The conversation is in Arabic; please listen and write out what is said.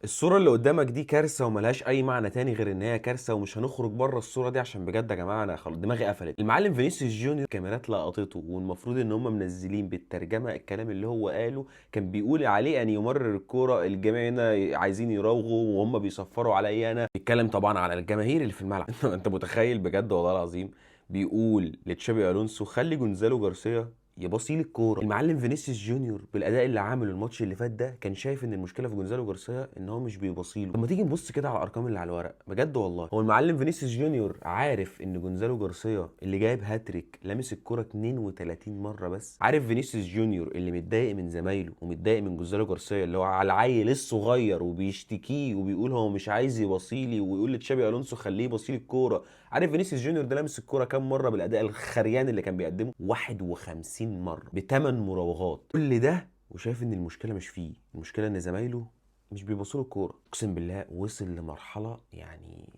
الصورة اللي قدامك دي كارثة وملهاش أي معنى تاني غير إن هي كارثة، ومش هنخرج بره الصورة دي عشان بجد يا جماعة أنا دماغي قفلت. المعلم فينيسيوس جونيور كاميرات لقطته، والمفروض إن هم منزلين بالترجمة الكلام اللي هو قاله. كان بيقول عليه أن يمرر الكورة، الجميع هنا عايزين يراوغوا وهم بيصفروا عليا أنا. بيتكلم طبعا على الجماهير اللي في الملعب. أنت متخيل بجد والله العظيم؟ بيقول لتشابي ألونسو خلي جونزالو جارسيا يباصيل الكوره. المعلم فينيسيوس جونيور بالاداء اللي عامله الماتش اللي فات ده كان شايف ان المشكله في جونزالو جارسيا ان هو مش بيباصيله. لما تيجي نبص كده على الارقام اللي على الورق بجد والله، هو المعلم فينيسيوس جونيور عارف ان جونزالو جارسيا اللي جايب هاتريك لامس الكوره 32 مره بس؟ عارف فينيسيوس جونيور اللي متضايق من زمايله ومتضايق من جونزالو جارسيا اللي هو على العيل الصغير وبيشتكيه وبيقول هو مش عايز يباصيلي، ويقول لتشابي الونسو خليه يباصيلي الكوره؟ عارف فينيسيوس جونيور ده لامس الكوره كام مره بالاداء الخريان اللي كان بيقدمه؟ 51 مره بثمان مراوغات. كل ده وشايف ان المشكله مش فيه، المشكله ان زمايله مش بيبصوا له الكوره. اقسم بالله وصل لمرحله يعني